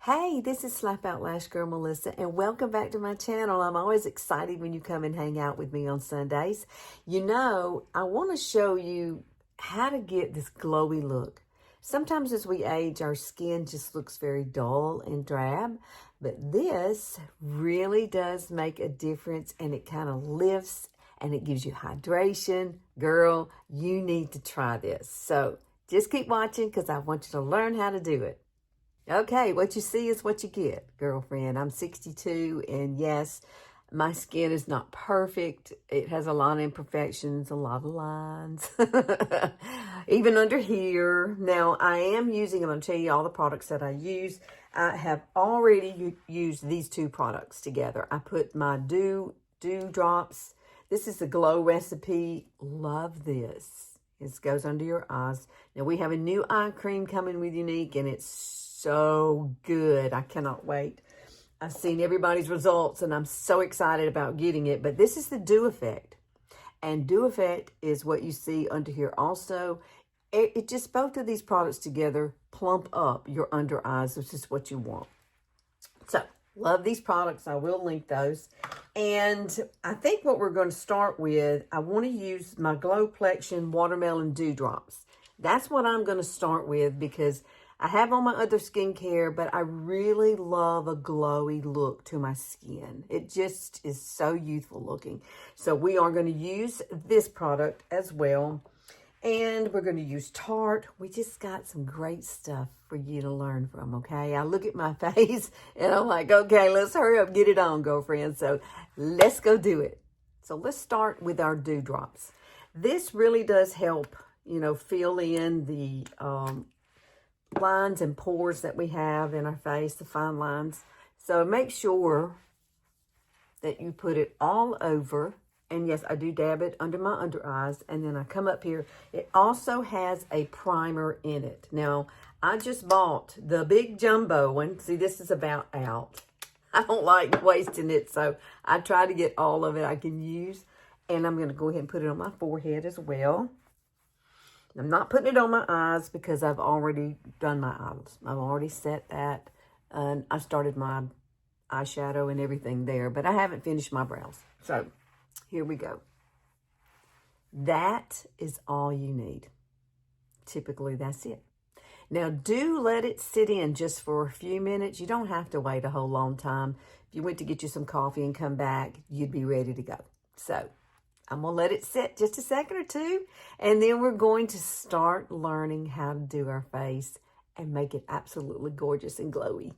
Hey, this is Slap Out Lash Girl Melissa, and welcome back to my channel. I'm always excited when you come and hang out with me on Sundays. You know, I want to show you how to get this glowy look. Sometimes as we age, our skin just looks very dull and drab, but this really does make a difference, and it kind of lifts and it gives you hydration. Girl, you need to try this. So just keep watching because I want you to learn how to do it. Okay, what you see is what you get, girlfriend. I'm 62, and yes, my skin is not perfect. It has a lot of imperfections, a lot of lines, even under here. Now, I am using, I'm going to tell you all the products that I use. I have already used these two products together. I put my Dew Drops. This is the Glow Recipe. Love this. It goes under your eyes. Now, we have a new eye cream coming with Younique, and it's so good. I cannot wait. I've seen everybody's results and I'm so excited about getting it. But this is the Dew Effect. And Dew Effect is what you see under here also. It just, both of these products together plump up your under eyes, which is what you want. So, love these products. I will link those. And I think what we're going to start with, I want to use my Glowplexion Watermelon Dew Drops. That's what I'm going to start with because I have on my other skincare, but I really love a glowy look to my skin. It just is so youthful looking. So we are going to use this product as well. And we're going to use Tarte. We just got some great stuff for you to learn from, okay? I look at my face and I'm like, okay, let's hurry up, get it on, girlfriend. So let's go do it. So let's start with our Dew Drops. This really does help, you know, fill in the lines and pores that we have in our face, the fine lines. So make sure that you put it all over. And yes, I do dab it under my under eyes. And then I come up here. It also has a primer in it. Now, I just bought the big jumbo one. See, this is about out. I don't like wasting it. So I try to get all of it I can use. And I'm going to go ahead and put it on my forehead as well. I'm not putting it on my eyes because I've already done my eyes. I've already set that. And I started my eyeshadow and everything there. But I haven't finished my brows. So, here we go. That is all you need. Typically, that's it. Now, do let it sit in just for a few minutes. You don't have to wait a whole long time. If you went to get you some coffee and come back, you'd be ready to go. So, I'm going to let it sit just a second or two, and then we're going to start learning how to do our face and make it absolutely gorgeous and glowy.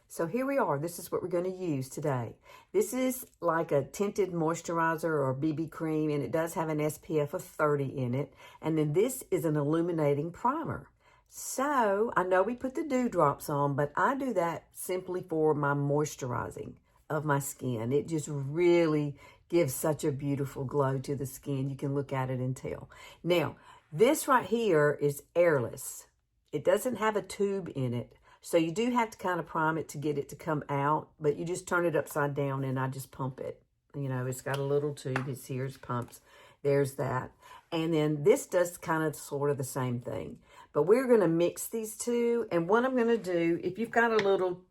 So here we are. This is what we're going to use today. This is like a tinted moisturizer or BB cream, and it does have an SPF of 30 in it. And then this is an illuminating primer. So I know we put the Dew Drops on, but I do that simply for my moisturizing of my skin. It just really gives such a beautiful glow to the skin. You can look at it and tell. Now, this right here is airless. It doesn't have a tube in it. So you do have to kind of prime it to get it to come out, but you just turn it upside down and I just pump it. You know, it's got a little tube. It's here, it pumps. There's that. And then this does kind of sort of the same thing. But we're going to mix these two. And what I'm going to do, if you've got a little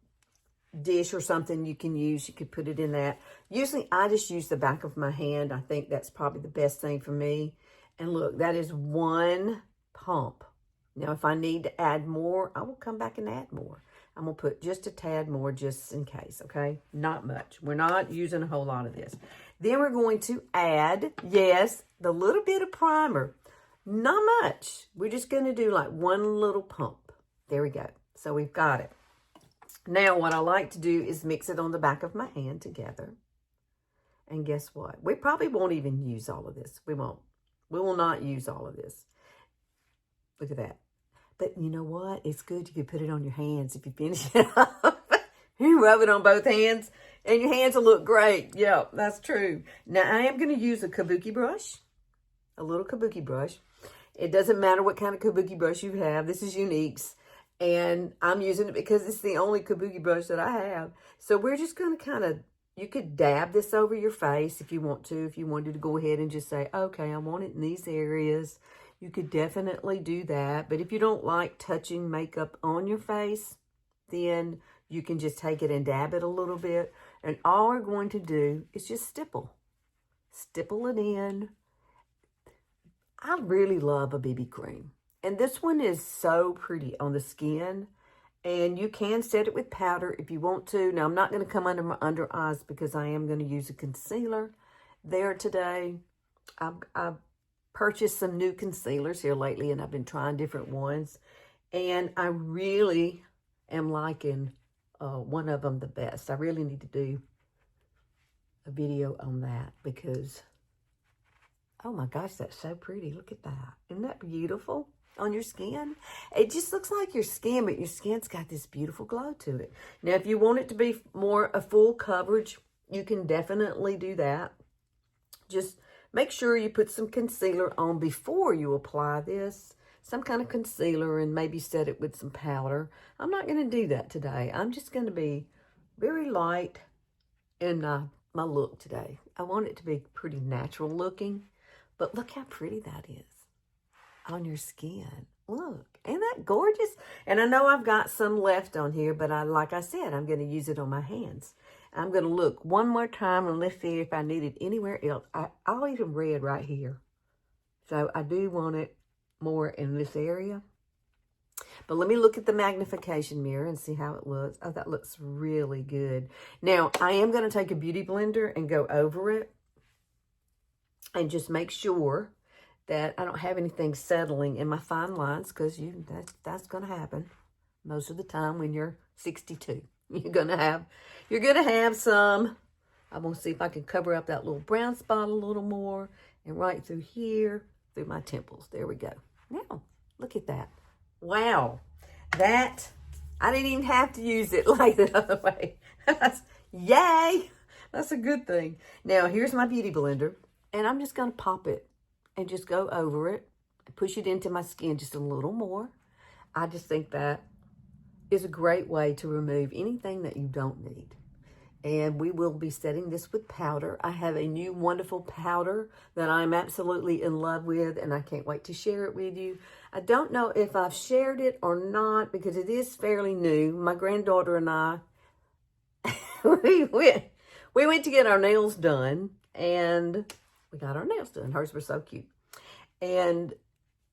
dish or something you can use, you could put it in that. Usually I just use the back of my hand. I think that's probably the best thing for me. And look, that is one pump. Now, if I need to add more, I will come back and add more. I'm going to put just a tad more just in case, okay? Not much. We're not using a whole lot of this. Then we're going to add, yes, the little bit of primer. Not much. We're just going to do like one little pump. There we go. So we've got it. Now, what I like to do is mix it on the back of my hand together. And guess what? We probably won't even use all of this. We won't. We will not use all of this. Look at that. But you know what? It's good. You can put it on your hands if you finish it up. You rub it on both hands, and your hands will look great. Yeah, that's true. Now, I am going to use a kabuki brush. A little kabuki brush. It doesn't matter what kind of kabuki brush you have. This is Younique's. And I'm using it because it's the only kabuki brush that I have. So we're just going to kind of, you could dab this over your face if you want to. If you wanted to go ahead and just say, okay, I want it in these areas. You could definitely do that. But if you don't like touching makeup on your face, then you can just take it and dab it a little bit. And all we're going to do is just stipple. Stipple it in. I really love a BB cream. And this one is so pretty on the skin. And you can set it with powder if you want to. Now, I'm not going to come under my under eyes because I am going to use a concealer there today. I've purchased some new concealers here lately, and I've been trying different ones. And I really am liking one of them the best. I really need to do a video on that because, oh my gosh, that's so pretty. Look at that. Isn't that beautiful on your skin? It just looks like your skin, but your skin's got this beautiful glow to it. Now, if you want it to be more a full coverage, you can definitely do that. Just make sure you put some concealer on before you apply this. Some kind of concealer, and maybe set it with some powder. I'm not going to do that today. I'm just going to be very light in my look today. I want it to be pretty natural looking, but look how pretty that is on your skin. Look, ain't that gorgeous? And I know I've got some left on here, but like I said, I'm going to use it on my hands. I'm going to look one more time and let's see if I need it anywhere else. I'll even red right here. So I do want it more in this area. But let me look at the magnification mirror and see how it looks. Oh, that looks really good. Now, I am going to take a beauty blender and go over it and just make sure that I don't have anything settling in my fine lines, because that's going to happen most of the time when you're 62. You're going to have some. I'm going to see if I can cover up that little brown spot a little more, and right through here, through my temples. There we go. Now, look at that. Wow. That, I didn't even have to use it like the other way. Yay. That's a good thing. Now, here's my beauty blender, and I'm just going to pop it and just go over it, push it into my skin just a little more. I just think that is a great way to remove anything that you don't need. And we will be setting this with powder. I have a new wonderful powder that I'm absolutely in love with, and I can't wait to share it with you. I don't know if I've shared it or not because it is fairly new. My granddaughter and I, we went to get our nails done, and we got our nails done. Hers were so cute. And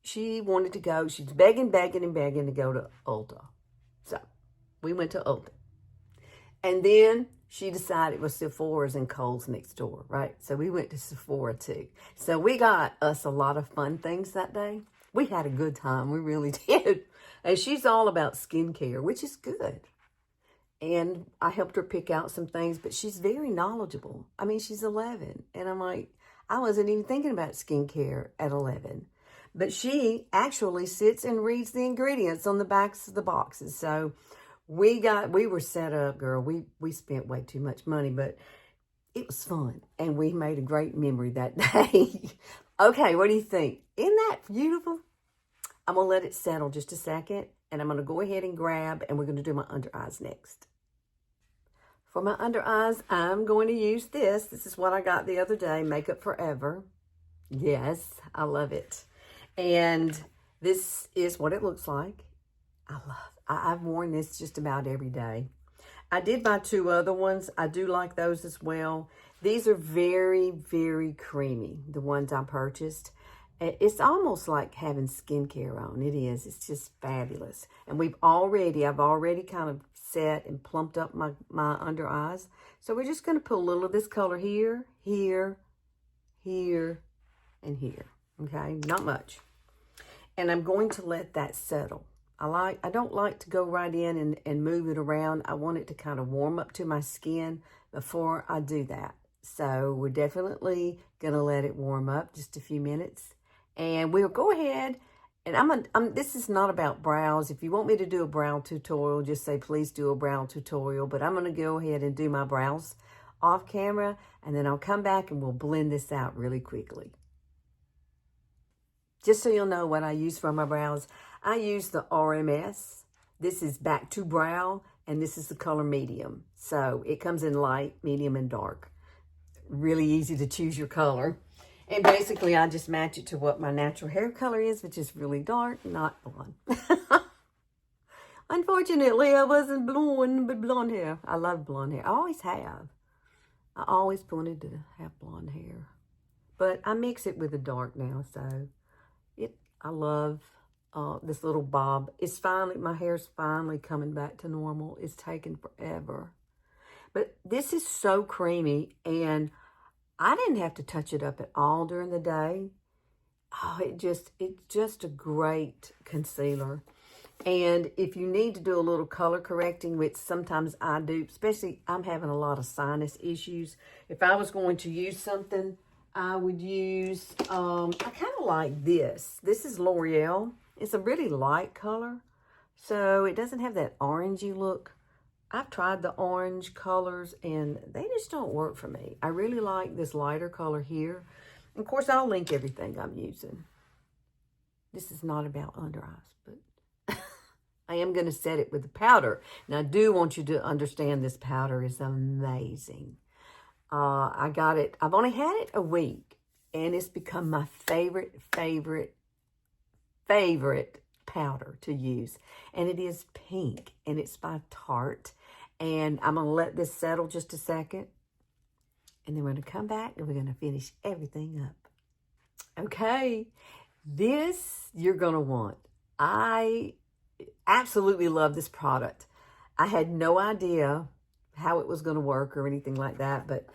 she wanted to go. She's begging to go to Ulta. So we went to Ulta. And then she decided it was Sephora's and Kohl's next door, right? So we went to Sephora too. So we got us a lot of fun things that day. We had a good time. We really did. And she's all about skincare, which is good. And I helped her pick out some things, but she's very knowledgeable. I mean, she's 11. And I'm like, I wasn't even thinking about skincare at 11. But she actually sits and reads the ingredients on the backs of the boxes. So we were set up, girl. We spent way too much money, but it was fun. And we made a great memory that day. Okay, what do you think? Isn't that beautiful? I'm going to let it settle just a second. And I'm going to go ahead and grab, and we're going to do my under eyes next. For my under eyes, I'm going to use this. This is what I got the other day, Makeup Forever. Yes, I love it. And this is what it looks like. I've worn this just about every day. I did buy 2 other ones. I do like those as well. These are very, very creamy, the ones I purchased. It's almost like having skincare on. It is. It's just fabulous. And I've already kind of set and plumped up my under eyes. So we're just going to put a little of this color here, here, here, and here. Okay? Not much. And I'm going to let that settle. I don't like to go right in and move it around. I want it to kind of warm up to my skin before I do that. So we're definitely going to let it warm up just a few minutes. And we'll go ahead, and this is not about brows. If you want me to do a brow tutorial, just say, please do a brow tutorial. But I'm going to go ahead and do my brows off camera, and then I'll come back and we'll blend this out really quickly. Just so you'll know what I use for my brows, I use the RMS. This is Back to Brow, and this is the color medium. So it comes in light, medium, and dark. Really easy to choose your color. And basically, I just match it to what my natural hair color is, which is really dark, not blonde. Unfortunately, I wasn't born with blonde hair. I love blonde hair. I always have. I always wanted to have blonde hair. But I mix it with the dark now, so I love this little bob. It's finally, my hair's finally coming back to normal. It's taken forever. But this is so creamy, and I didn't have to touch it up at all during the day. Oh, it's just a great concealer. And if you need to do a little color correcting, which sometimes I do, especially I'm having a lot of sinus issues. If I was going to use something, I would use, I kind of like this. This is L'Oreal. It's a really light color, so it doesn't have that orangey look. I've tried the orange colors, and they just don't work for me. I really like this lighter color here. Of course, I'll link everything I'm using. This is not about under eyes, but I am going to set it with the powder. Now, I do want you to understand this powder is amazing. I got it. I've only had it a week, and it's become my favorite powder to use. And it is pink, and it's by Tarte. And I'm going to let this settle just a second. And then we're going to come back, and we're going to finish everything up. Okay. This you're going to want. I absolutely love this product. I had no idea how it was going to work or anything like that, but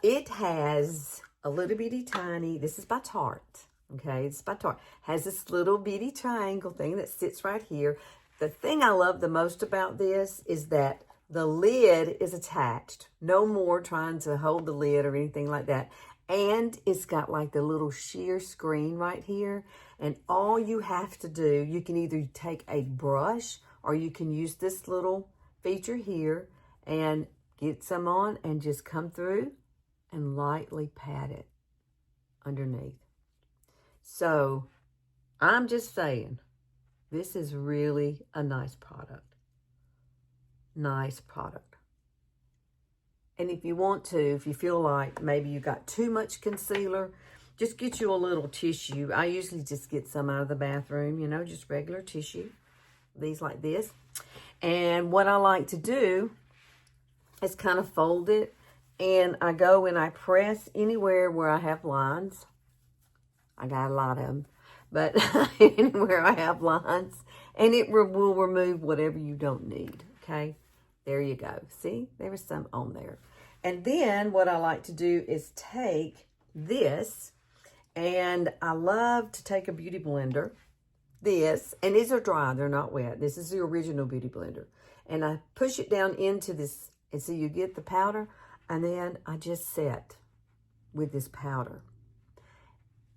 it has a little bitty tiny, this is by Tarte, okay, it's by Tarte, has this little bitty triangle thing that sits right here. The thing I love the most about this is that the lid is attached. No more trying to hold the lid or anything like that. And it's got like the little sheer screen right here. And all you have to do, you can either take a brush or you can use this little feature here and get some on and just come through and lightly pat it underneath. So I'm just saying, this is really a nice product. Nice product. And if you want to, if you feel like maybe you got too much concealer, just get you a little tissue. I usually just get some out of the bathroom, you know, just regular tissue. These like this. And what I like to do is kind of fold it, and I go and I press anywhere where I have lines. I got a lot of them, but anywhere I have lines, and it will remove whatever you don't need, okay? There you go. See, there was some on there. And then what I like to do is take this, and I love to take a beauty blender, this, and these are dry, they're not wet. This is the original beauty blender. And I push it down into this, and so you get the powder, and then I just set with this powder.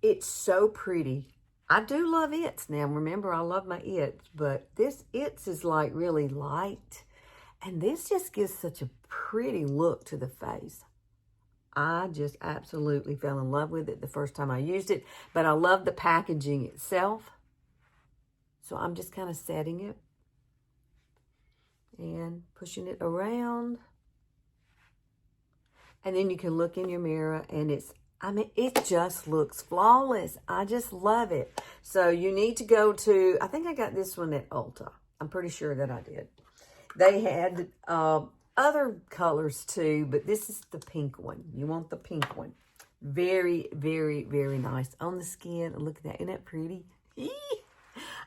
It's so pretty. I do love its. Now, remember, I love my its, but this its is like really light. And this just gives such a pretty look to the face. I just absolutely fell in love with it the first time I used it. But I love the packaging itself. So I'm just kind of setting it and pushing it around. And then you can look in your mirror, and it just looks flawless. I just love it. So you need to go to, I think I got this one at Ulta. I'm pretty sure that I did. They had other colors too, but this is the pink one. You want the pink one. Very, very, very nice on the skin. Look at that. Isn't that pretty?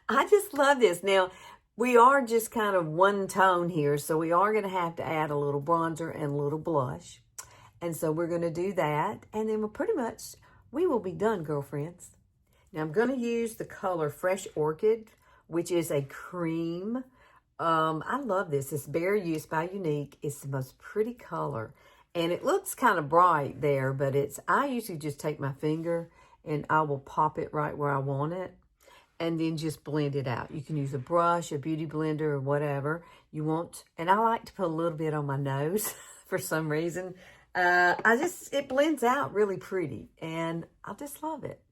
I just love this. Now, we are just kind of one tone here, so we are going to have to add a little bronzer and a little blush. And so we're going to do that, and then we will be done, girlfriends. Now, I'm going to use the color Fresh Orchid, which is a cream. I love this. It's Bare Use by Younique. It's the most pretty color. And it looks kind of bright there, but I usually just take my finger and I will pop it right where I want it and then just blend it out. You can use a brush, a beauty blender, or whatever you want. And I like to put a little bit on my nose for some reason. It blends out really pretty, and I just love it.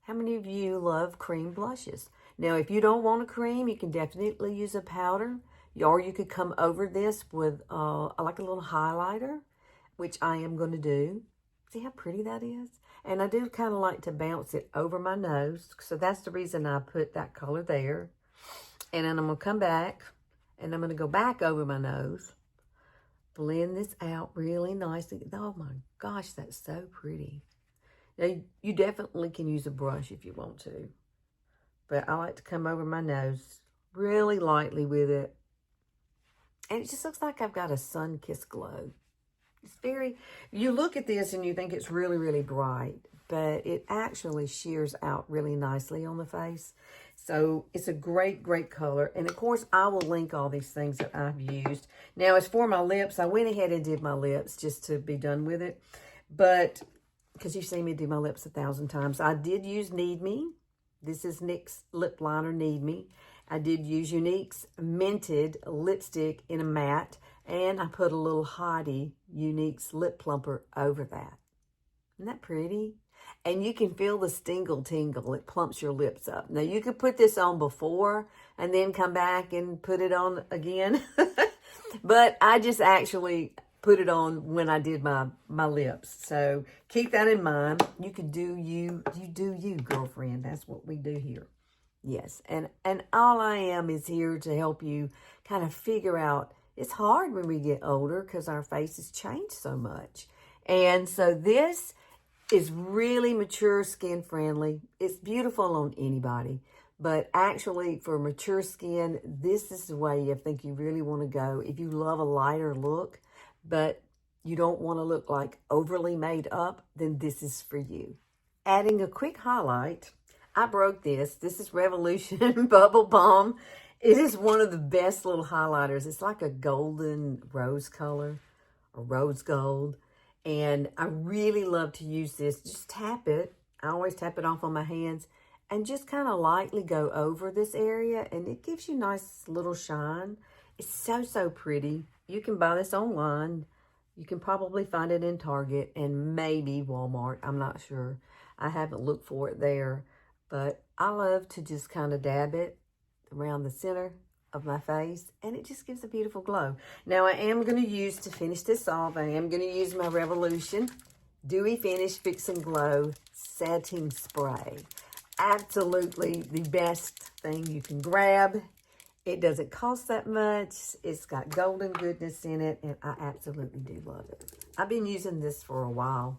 How many of you love cream blushes? Now, if you don't want a cream, you can definitely use a powder, or you could come over this with like a little highlighter, which I am going to do. See how pretty that is? And I do kind of like to bounce it over my nose, so that's the reason I put that color there. And then I'm going to come back, and I'm going to go back over my nose. Blend this out really nicely. Oh my gosh, that's so pretty. Now, you definitely can use a brush if you want to. But I like to come over my nose really lightly with it. And it just looks like I've got a sun-kissed glow. It's very, you look at this and you think it's really, really bright, but it actually shears out really nicely on the face. So it's a great, great color. And of course, I will link all these things that I've used. Now, as for my lips, I went ahead and did my lips just to be done with it. But, because you've seen me do my lips 1,000 times, I did use Need Me. This is NYX's lip liner, Need Me. I did use Younique's Minted lipstick in a matte, and I put a little Hottie Younique's lip plumper over that. Isn't that pretty? And you can feel the stingle tingle. It plumps your lips up. Now, you could put this on before and then come back and put it on again. But I just actually put it on when I did my lips. So keep that in mind. You can do you do you, girlfriend. That's what we do here. Yes, and all I am is here to help you kind of figure out. It's hard when we get older because our faces change so much. And so this is really mature skin friendly. It's beautiful on anybody. But actually, for mature skin, this is the way I think you really want to go. If you love a lighter look, but you don't want to look like overly made up, then this is for you. Adding a quick highlight. I broke this. This is Revolution Bubble Balm. It is one of the best little highlighters. It's like a golden rose color or rose gold. And I really love to use this. Just tap it. I always tap it off on my hands and just kind of lightly go over this area. And it gives you nice little shine. It's so, so pretty. You can buy this online. You can probably find it in Target and maybe Walmart. I'm not sure. I haven't looked for it there. But I love to just kind of dab it around the center of my face, and it just gives a beautiful glow. Now, I am going to use, to finish this off, I am going to use my Revolution Dewy Finish Fix and Glow Setting Spray. Absolutely the best thing you can grab. It doesn't cost that much. It's got golden goodness in it, and I absolutely do love it. I've been using this for a while.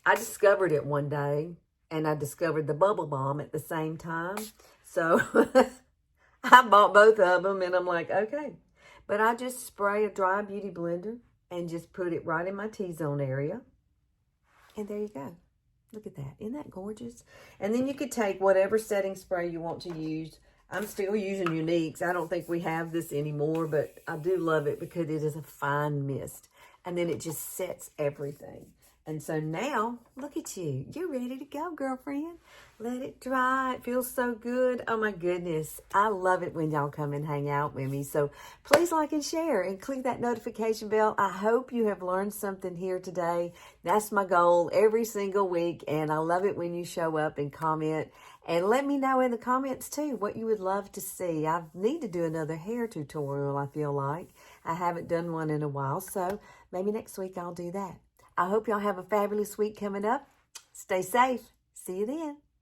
I discovered it one day, and I discovered the Bubble Balm at the same time. So I bought both of them, and I'm like, okay. But I just spray a dry beauty blender and just put it right in my T-zone area. And there you go. Look at that. Isn't that gorgeous? And then you could take whatever setting spray you want to use. I'm still using Younique's. I don't think we have this anymore, but I do love it because it is a fine mist. And then it just sets everything. And so now, look at you. You're ready to go, girlfriend. Let it dry. It feels so good. Oh, my goodness. I love it when y'all come and hang out with me. So please like and share and click that notification bell. I hope you have learned something here today. That's my goal every single week. And I love it when you show up and comment. And let me know in the comments, too, what you would love to see. I need to do another hair tutorial, I feel like. I haven't done one in a while. So maybe next week I'll do that. I hope y'all have a fabulous week coming up. Stay safe. See you then.